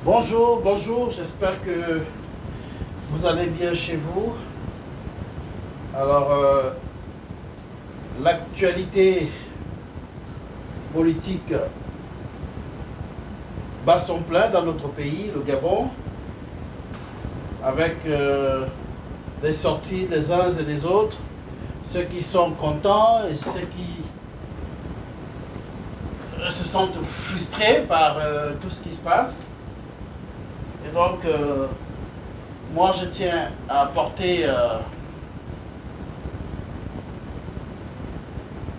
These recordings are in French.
Bonjour, bonjour, j'espère que vous allez bien chez vous. Alors, l'actualité politique bat son plein dans notre pays, le Gabon, avec les sorties des uns et des autres, ceux qui sont contents et ceux qui se sentent frustrés par tout ce qui se passe. Et donc, moi, je tiens à apporter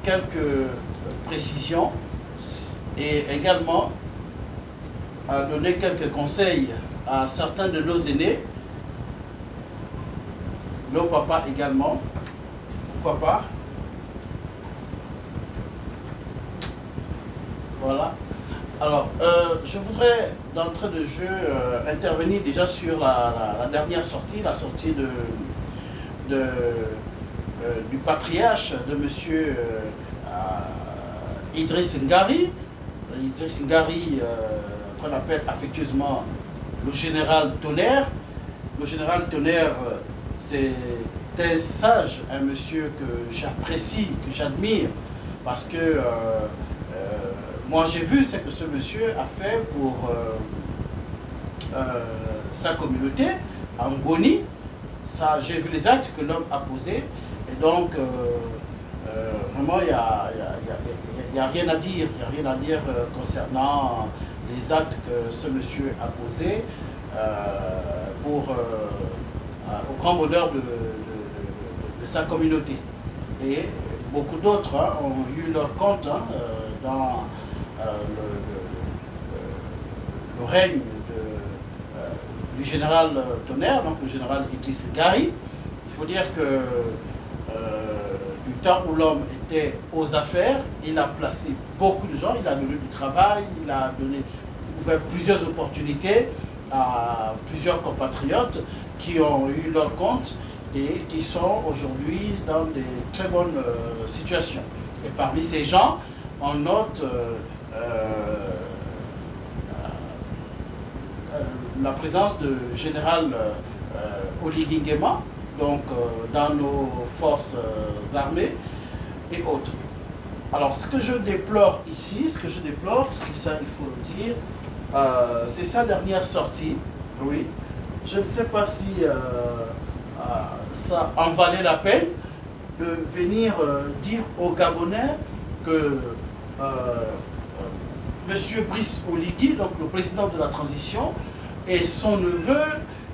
quelques précisions et également à donner quelques conseils à certains de nos aînés, nos papas également, pourquoi pas. Voilà. Alors, je voudrais, d'entrée de jeu, intervenir déjà sur la dernière sortie, la sortie du patriarche de M. Idriss Ngari. Idriss Ngari, qu'on appelle affectueusement le général Tonnerre. Le général Tonnerre, c'est un sage, un monsieur que j'apprécie, que j'admire, parce que moi j'ai vu ce que ce monsieur a fait pour sa communauté, en Ngoni. J'ai vu les actes que l'homme a posés, et donc vraiment il n'y a rien à dire, concernant les actes que ce monsieur a posés au grand bonheur de sa communauté. Et beaucoup d'autres ont eu leur compte dans le règne du général Tonnerre, donc le général Idriss Ngari. Il faut dire que du temps où l'homme était aux affaires, il a placé beaucoup de gens, il a donné du travail, il a ouvert plusieurs opportunités à plusieurs compatriotes qui ont eu leur compte et qui sont aujourd'hui dans des très bonnes situations. Et parmi ces gens, on note la présence de général Oligui Nguema, donc dans nos forces armées et autres. Alors ce que je déplore ici, parce que ça il faut le dire, c'est sa dernière sortie, oui. Je ne sais pas si ça en valait la peine de venir dire aux Gabonais que M. Brice Oligui, donc le président de la transition, et son neveu,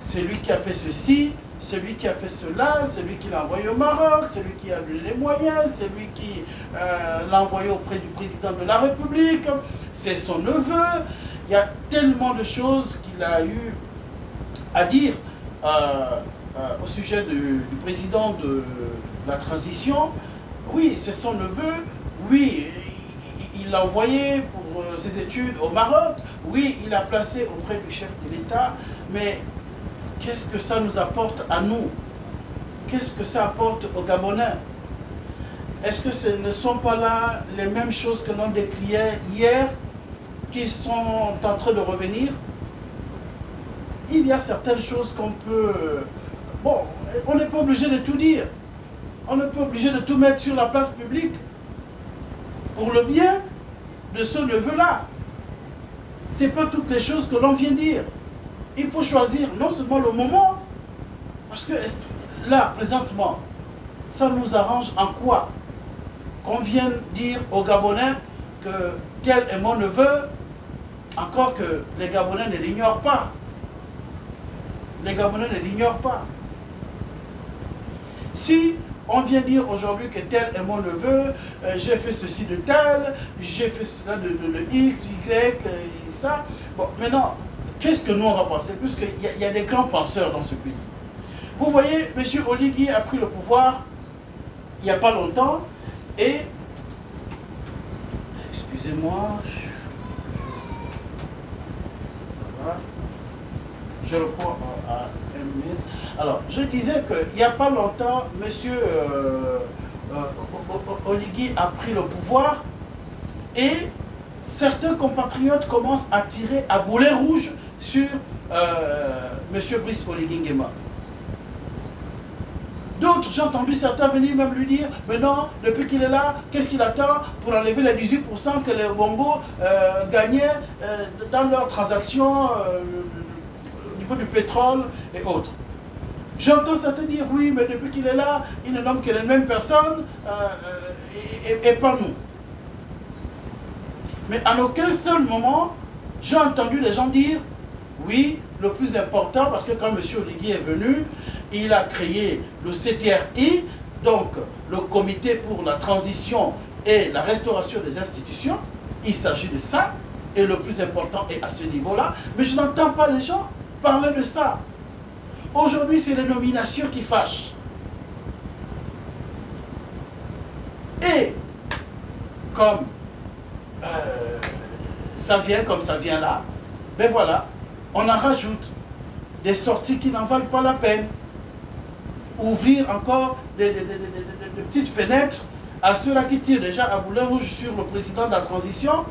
c'est lui qui a fait ceci, c'est lui qui a fait cela, c'est lui qui l'a envoyé au Maroc, c'est lui qui a donné les moyens, c'est lui qui l'a envoyé auprès du président de la République, c'est son neveu. Il y a tellement de choses qu'il a eu à dire au sujet du président de la transition. Oui, c'est son neveu, oui, il l'a envoyé pour ses études au Maroc, oui, il l'a placé auprès du chef de l'État, mais qu'est-ce que ça nous apporte à nous? Qu'est-ce que ça apporte aux Gabonais? Est-ce que ce ne sont pas là les mêmes choses que l'on décriait hier qui sont en train de revenir? Il y a certaines choses qu'on peut... Bon, on n'est pas obligé de tout dire. On n'est pas obligé de tout mettre sur la place publique pour le bien de ce neveu-là. Ce n'est pas toutes les choses que l'on vient dire. Il faut choisir non seulement le moment, parce que là, présentement, ça nous arrange en quoi? Qu'on vienne dire aux Gabonais que tel est mon neveu, encore que les Gabonais ne l'ignorent pas. Les Gabonais ne l'ignorent pas. Si on vient dire aujourd'hui que tel est mon neveu, j'ai fait ceci de tel, j'ai fait cela de X, Y, et ça. Bon, maintenant, qu'est-ce que nous on va penser? Puisqu'il y a des grands penseurs dans ce pays. Vous voyez, M. Oligui a pris le pouvoir il n'y a pas longtemps et... Excusez-moi. Voilà. Je reprends à 1 minute. Alors, je disais qu'il n'y a pas longtemps, M. Oligui a pris le pouvoir et certains compatriotes commencent à tirer à boulet rouge sur M. Brice Oligui Nguema. D'autres, j'ai entendu certains venir même lui dire, mais non, depuis qu'il est là, qu'est-ce qu'il attend pour enlever les 18% que les Bongo gagnaient dans leurs transactions au niveau du pétrole et autres. J'entends certains dire, oui, mais depuis qu'il est là, il ne nomme que les mêmes personnes et pas nous. Mais en aucun seul moment, j'ai entendu les gens dire, oui, le plus important, parce que quand M. Oligui est venu, il a créé le CTRI, donc le comité pour la transition et la restauration des institutions. Il s'agit de ça, et le plus important est à ce niveau-là. Mais je n'entends pas les gens parler de ça. Aujourd'hui, c'est les nominations qui fâchent. Et comme ça vient comme ça vient là, ben voilà, on en rajoute des sorties qui n'en valent pas la peine. Ouvrir encore des petites fenêtres à ceux-là qui tirent déjà à boulet rouge sur le président de la transition.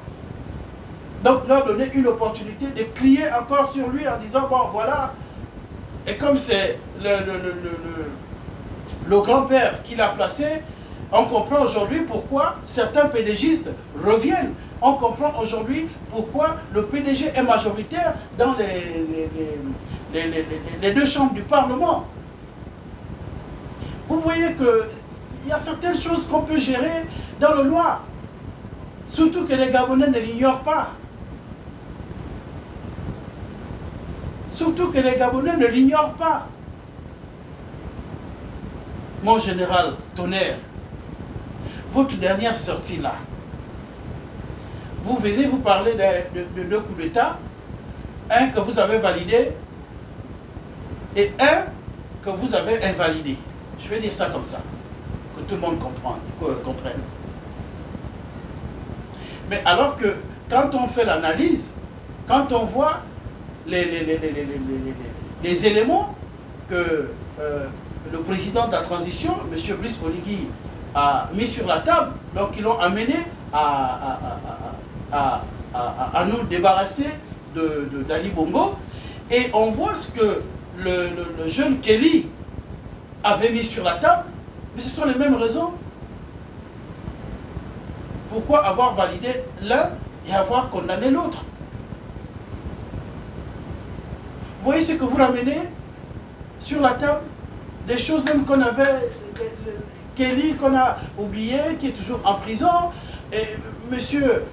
Donc leur donner une opportunité de crier encore sur lui en disant, bon voilà, et comme c'est le grand-père qui l'a placé, on comprend aujourd'hui pourquoi certains PDGistes reviennent. On comprend aujourd'hui pourquoi le PDG est majoritaire dans les deux chambres du Parlement. Vous voyez qu'il y a certaines choses qu'on peut gérer dans le noir. Surtout que les Gabonais ne l'ignorent pas. Surtout que les Gabonais ne l'ignorent pas. Mon général Tonnerre, votre dernière sortie là, vous venez vous parler de deux coups d'État, un que vous avez validé et un que vous avez invalidé. Je vais dire ça comme ça, que tout le monde comprenne. Mais alors que quand on fait l'analyse, quand on voit les éléments que le président de la transition, M. Brice Oligui, a mis sur la table, donc ils l'ont amené à nous débarrasser d'Ali Bongo, et on voit ce que le jeune Kelly avait mis sur la table, mais ce sont les mêmes raisons. Pourquoi avoir validé l'un et avoir condamné l'autre? Vous voyez ce que vous ramenez sur la table? Des choses même qu'on avait, Kelly qu'on a oublié, qui est toujours en prison, et monsieur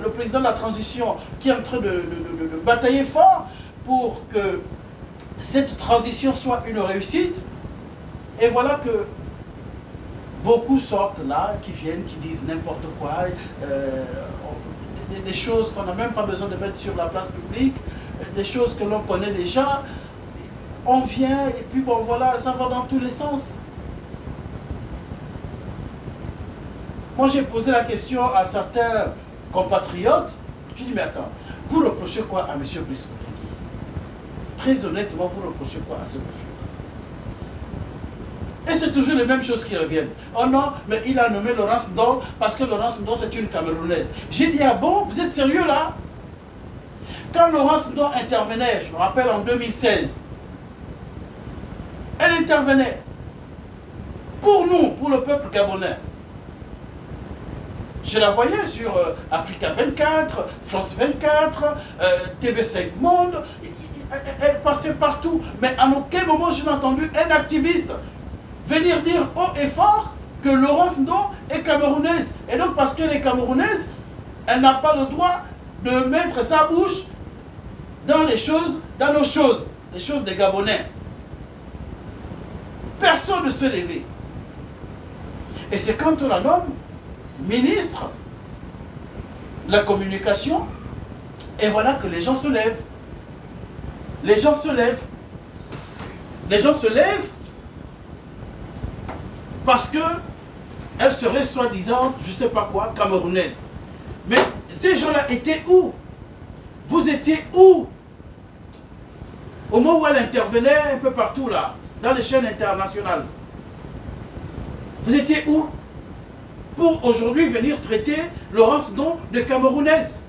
le président de la transition qui est en train de batailler fort pour que cette transition soit une réussite. Et voilà que beaucoup sortent là, qui viennent, qui disent n'importe quoi, des choses qu'on n'a même pas besoin de mettre sur la place publique, des choses que l'on connaît déjà. On vient et puis bon voilà, ça va dans tous les sens. Moi j'ai posé la question à certains compatriotes, je dis mais attends, vous reprochez quoi à M. Brice Oligui? Très honnêtement, vous reprochez quoi à ce monsieur? Et c'est toujours les mêmes choses qui reviennent. Oh non, mais il a nommé Laurence Ndo parce que Laurence Ndo c'est une Camerounaise. J'ai dit, ah bon, vous êtes sérieux là? Quand Laurence Ndo intervenait, je me rappelle en 2016, elle intervenait pour nous, pour le peuple gabonais. Je la voyais sur Africa 24, France 24, TV5 Monde, elle passait partout. Mais à aucun moment je n'ai entendu un activiste venir dire haut et fort que Laurence Ndo est camerounaise. Et donc parce qu'elle est camerounaise, elle n'a pas le droit de mettre sa bouche dans les choses, dans nos choses, les choses des Gabonais. Personne ne se levait. Et c'est quand on la nomme ministre de la communication, et voilà que les gens se lèvent. Les gens se lèvent. Les gens se lèvent parce que elle serait soi-disant, je ne sais pas quoi, camerounaise. Mais ces gens-là étaient où? Vous étiez où? Au moment où elle intervenait un peu partout là, dans les chaînes internationales. Vous étiez où? Pour aujourd'hui venir traiter Laurence Ndo de camerounaise.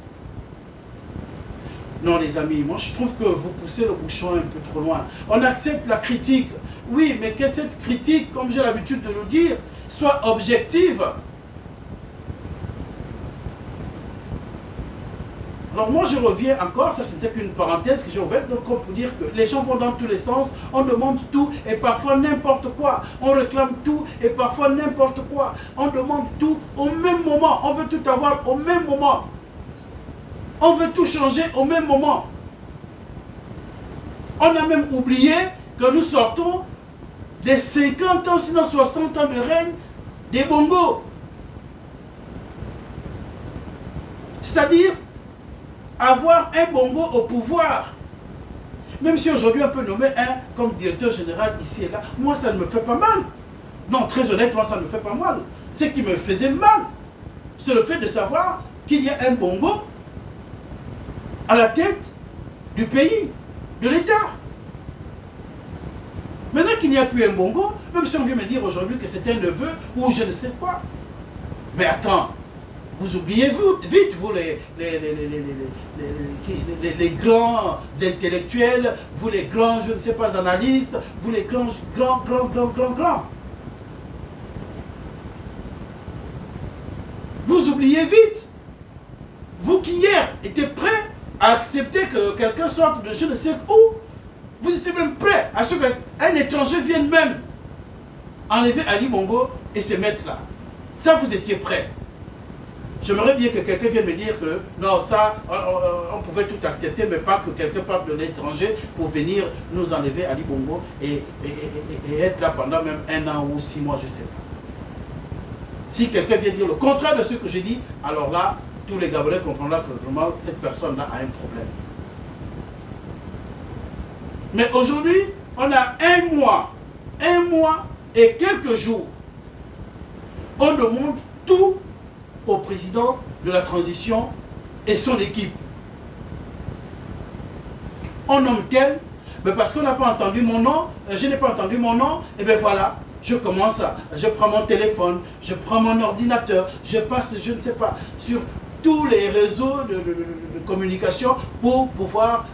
Non, les amis, moi je trouve que vous poussez le bouchon un peu trop loin. On accepte la critique, oui, mais que cette critique, comme j'ai l'habitude de le dire, soit objective. Alors moi je reviens encore, ça c'était qu'une parenthèse que j'ai ouverte, donc pour dire que les gens vont dans tous les sens, on demande tout et parfois n'importe quoi, on réclame tout et parfois n'importe quoi, on demande tout au même moment, on veut tout avoir au même moment, on veut tout changer au même moment. On a même oublié que nous sortons des 50 ans, sinon 60 ans de règne des Bongo. C'est-à-dire avoir un Bongo au pouvoir. Même si aujourd'hui on peut nommer un comme directeur général ici et là, moi ça ne me fait pas mal. Non, très honnêtement, ça ne me fait pas mal. Ce qui me faisait mal, c'est le fait de savoir qu'il y a un Bongo à la tête du pays, de l'État. Maintenant qu'il n'y a plus un Bongo, même si on vient me dire aujourd'hui que c'est un neveu ou je ne sais quoi. Mais attends, vous oubliez vite, vous les grands intellectuels, vous les grands, je ne sais pas, analystes, vous les grands. Vous oubliez vite. Vous qui hier étiez prêts à accepter que quelqu'un sorte de je ne sais où, vous étiez même prêts à ce qu'un étranger vienne même enlever Ali Bongo et se mettre là. Ça, vous étiez prêts. J'aimerais bien que quelqu'un vienne me dire que non, ça, on pouvait tout accepter, mais pas que quelqu'un parte de l'étranger pour venir nous enlever Ali Bongo et être là pendant même 1 an ou 6 mois, je ne sais pas. Si quelqu'un vient dire le contraire de ce que j'ai dit, alors là, tous les Gabonais comprendront que vraiment cette personne-là a un problème. Mais aujourd'hui, on a 1 mois et quelques jours. On demande tout au président de la transition et son équipe. On nomme tel, mais parce qu'on n'a pas entendu mon nom, je n'ai pas entendu mon nom, et bien voilà, je commence à, je prends mon téléphone, je prends mon ordinateur, je passe, je ne sais pas, sur tous les réseaux de communication pour pouvoir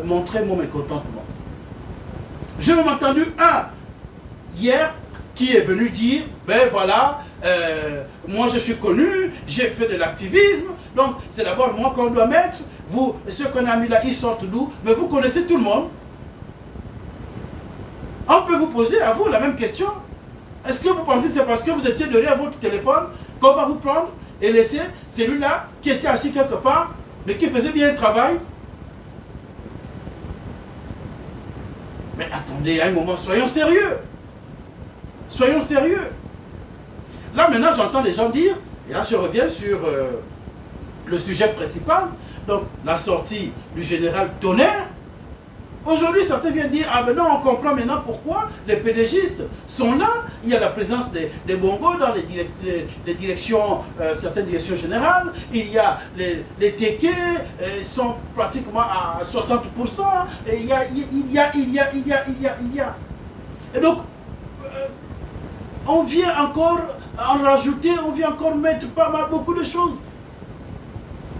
montrer mon mécontentement. Je m'ai entendu un hier qui est venu dire, ben voilà, moi je suis connu, j'ai fait de l'activisme, donc c'est d'abord moi qu'on doit mettre, vous, ceux qu'on a mis là, ils sortent d'où, mais vous connaissez tout le monde. On peut vous poser à vous la même question. Est-ce que vous pensez que c'est parce que vous étiez derrière votre téléphone qu'on va vous prendre et laisser celui-là qui était assis quelque part, mais qui faisait bien le travail? Mais attendez, à un moment, soyons sérieux. Soyons sérieux. Là, maintenant, j'entends les gens dire, et là, je reviens sur le sujet principal, donc la sortie du général Tonnerre. Aujourd'hui, certains viennent dire, ah ben non, on comprend maintenant pourquoi les PDGistes sont là. Il y a la présence des Bongo dans les directions, certaines directions générales. Il y a les TK, sont pratiquement à 60%. Et il y a. Et donc, on vient encore en rajouter, on vient encore mettre pas mal, beaucoup de choses.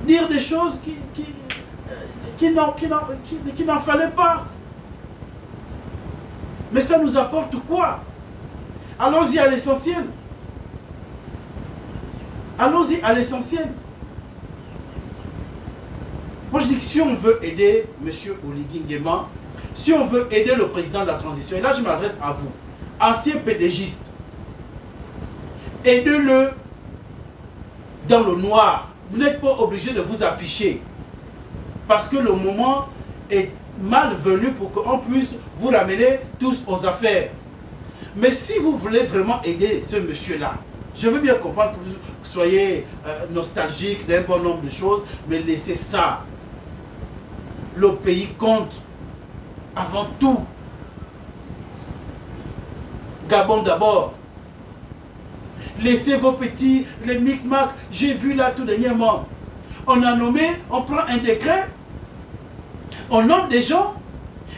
Dire des choses qui n'en fallait pas. Mais ça nous apporte quoi? Allons-y à l'essentiel. Allons-y à l'essentiel. Moi je dis que si on veut aider M. Oligui Nguema, si on veut aider le président de la transition, et là je m'adresse à vous, ancien PDGiste, aidez-le dans le noir. Vous n'êtes pas obligé de vous afficher. Parce que le moment est malvenu pour qu'on puisse vous ramener tous aux affaires. Mais si vous voulez vraiment aider ce monsieur-là, je veux bien comprendre que vous soyez nostalgique d'un bon nombre de choses, mais laissez ça. Le pays compte avant tout. Gabon d'abord. Laissez vos petits, les micmacs, j'ai vu là tout dernièrement. On a nommé, on prend un décret, on nomme des gens,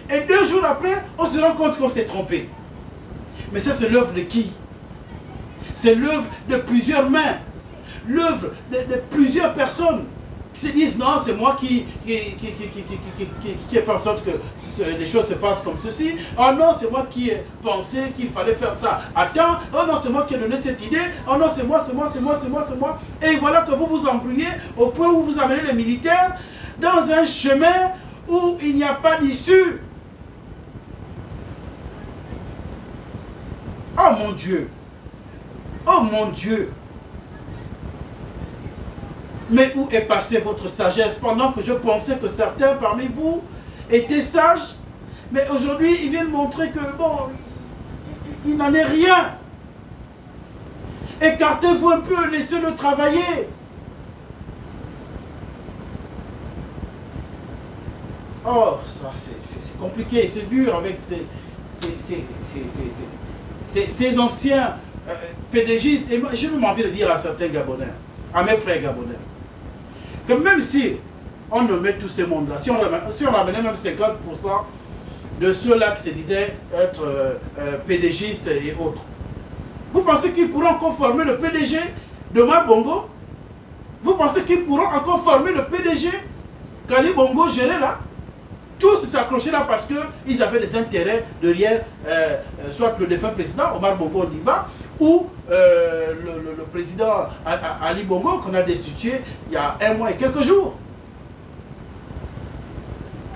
et 2 jours après, on se rend compte qu'on s'est trompé. Mais ça, c'est l'œuvre de qui? C'est l'œuvre de plusieurs mains, l'œuvre de plusieurs personnes. qui se disent non, c'est moi qui ai fait en sorte que les choses se passent comme ceci. Oh non, c'est moi qui ai pensé qu'il fallait faire ça. Attends, oh non, c'est moi qui ai donné cette idée. Oh non, c'est moi. Et voilà que vous vous embrouillez au point où vous amenez les militaires dans un chemin où il n'y a pas d'issue. Oh mon Dieu! Oh mon Dieu! Mais où est passée votre sagesse pendant que je pensais que certains parmi vous étaient sages? Mais aujourd'hui, ils viennent montrer que, bon, il n'en est rien. Écartez-vous un peu, laissez-le travailler. Oh, ça c'est compliqué, c'est dur avec ces anciens PDGistes. Et j'ai même envie de dire à certains Gabonais, à mes frères Gabonais, que même si on nommait tous ces mondes-là, si on ramenait même 50% de ceux-là qui se disaient être PDGistes et autres, vous pensez qu'ils pourront encore former le PDG de Omar Bongo? Vous pensez qu'ils pourront encore former le PDG qu'Ali Bongo gérait là? Tous s'accrochaient là parce qu'ils avaient des intérêts derrière, soit le défunt président Omar Bongo Ondimba, ou le président Ali Bongo qu'on a destitué il y a 1 mois et quelques jours.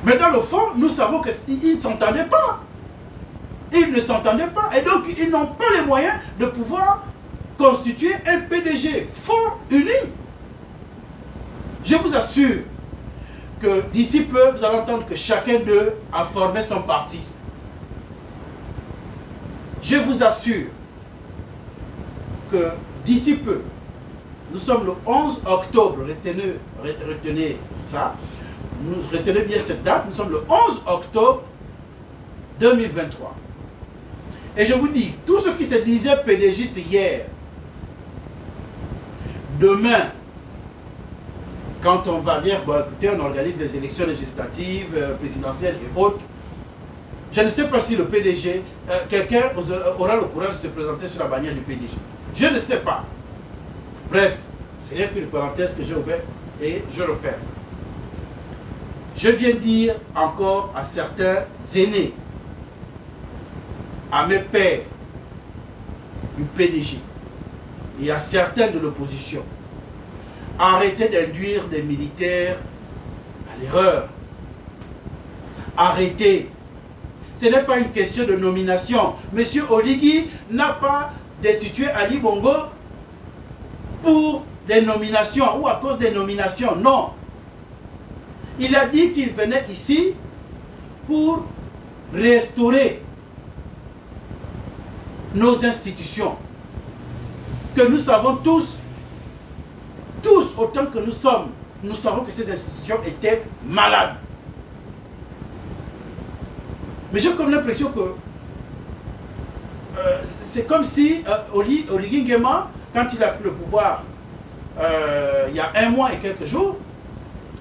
Mais dans le fond, nous savons qu'ils ne s'entendaient pas. Ils ne s'entendaient pas. Et donc, ils n'ont pas les moyens de pouvoir constituer un PDG fort, uni. Je vous assure que d'ici peu, vous allez entendre que chacun d'eux a formé son parti. Je vous assure que d'ici peu, nous sommes le 11 octobre, retenez ça, retenez bien cette date, nous sommes le 11 octobre 2023. Et je vous dis, tous ceux qui se disaient PDGistes hier, demain, quand on va dire, bon écoutez, on organise des élections législatives, présidentielles et autres, je ne sais pas si le PDG, quelqu'un aura le courage de se présenter sur la bannière du PDG. Je ne sais pas. Bref, c'est rien qu'une parenthèse que j'ai ouverte et je referme. Je viens dire encore à certains aînés, à mes pères du PDG et à certains de l'opposition, arrêtez d'induire des militaires à l'erreur. Arrêtez. Ce n'est pas une question de nomination. Monsieur Oligui n'a pas destitué Ali Bongo pour des nominations ou à cause des nominations. Non. Il a dit qu'il venait ici pour restaurer nos institutions. Que nous savons tous autant que nous sommes, nous savons que ces institutions étaient malades. Mais j'ai comme l'impression que c'est comme si Oligui Nguema, quand il a pris le pouvoir il y a 1 mois et quelques jours,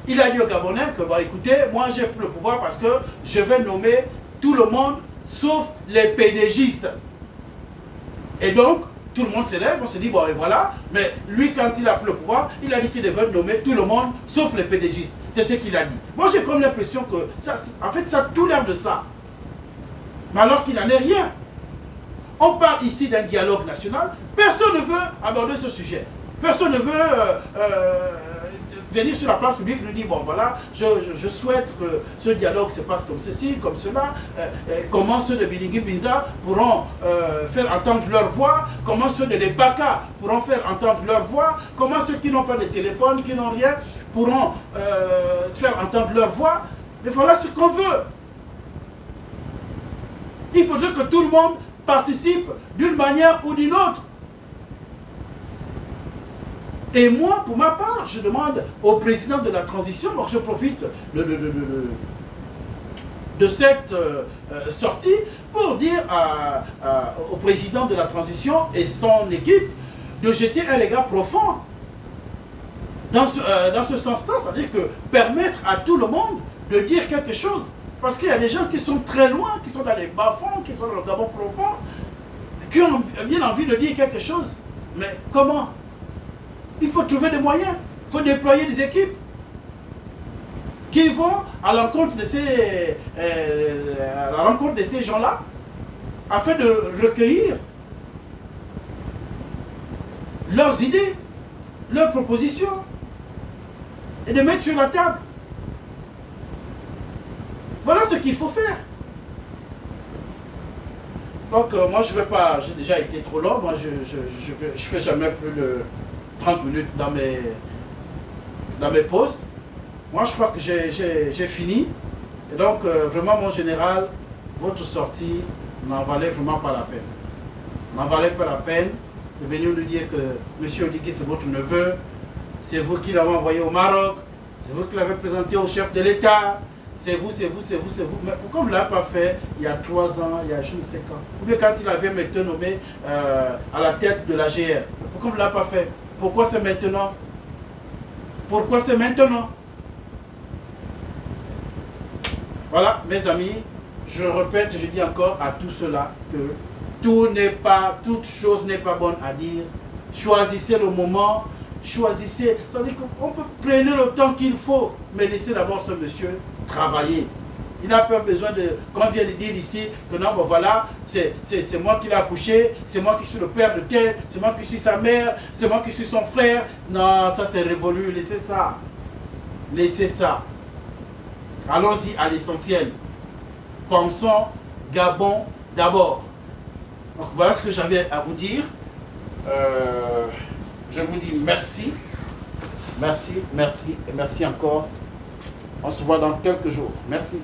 il a dit aux Gabonais que, bah, écoutez, moi j'ai pris le pouvoir parce que je vais nommer tout le monde sauf les PDGistes. Et donc, tout le monde s'élève, on se dit, bon et voilà, mais lui quand il a pris le pouvoir, il a dit qu'il devait nommer tout le monde sauf les PDGistes. C'est ce qu'il a dit. Moi j'ai comme l'impression que, en fait ça a tout l'air de ça. Mais alors qu'il n'en est rien. On parle ici d'un dialogue national, personne ne veut aborder ce sujet. Personne ne veut venir sur la place publique et nous dire, bon voilà, je souhaite que ce dialogue se passe comme ceci, comme cela, comment ceux de Bilingui Binza pourront faire entendre leur voix, comment ceux de l'Ebaka pourront faire entendre leur voix, comment ceux qui n'ont pas de téléphone, qui n'ont rien, pourront faire entendre leur voix. Mais voilà ce qu'on veut. Il faudrait que tout le monde participe d'une manière ou d'une autre. Et moi, pour ma part, je demande au président de la transition, donc je profite de cette sortie pour dire au président de la transition et son équipe de jeter un regard profond dans ce sens-là, c'est-à-dire que permettre à tout le monde de dire quelque chose. Parce qu'il y a des gens qui sont très loin, qui sont dans les bas-fonds, qui sont dans le Gabon profond, qui ont bien envie de dire quelque chose. Mais comment? Il faut trouver des moyens, il faut déployer des équipes. qui vont à l'encontre de ces gens-là, afin de recueillir leurs idées, leurs propositions, et de mettre sur la table. Voilà ce qu'il faut faire. Donc moi je ne vais pas, j'ai déjà été trop long, moi je fais jamais plus de 30 minutes dans mes postes. Moi je crois que j'ai fini. Et donc vraiment mon général, votre sortie n'en valait vraiment pas la peine. N'en valait pas la peine de venir nous dire que M. Oligui c'est votre neveu, c'est vous qui l'avez envoyé au Maroc, c'est vous qui l'avez présenté au chef de l'État, c'est vous. Mais pourquoi vous ne l'avez pas fait il y a 3 ans, il y a je ne sais quand? Ou bien quand il avait été nommé à la tête de la GR. Pourquoi vous ne l'avez pas fait? Pourquoi c'est maintenant? Pourquoi c'est maintenant? Voilà, mes amis, je répète, je dis encore à tout cela que toute chose n'est pas bonne à dire. Choisissez le moment, choisissez, c'est-à-dire qu'on peut prendre le temps qu'il faut, mais laissez d'abord ce monsieur travailler. Il n'a pas besoin de, comme on vient de dire ici, que non, bon voilà, c'est moi qui l'ai accouché, c'est moi qui suis le père de tel, c'est moi qui suis sa mère, c'est moi qui suis son frère. Non, ça c'est révolu, laissez ça. Laissez ça. Allons-y à l'essentiel. Pensons Gabon d'abord. Donc voilà ce que j'avais à vous dire. Je vous dis merci. Merci, merci et merci encore. On se voit dans quelques jours. Merci.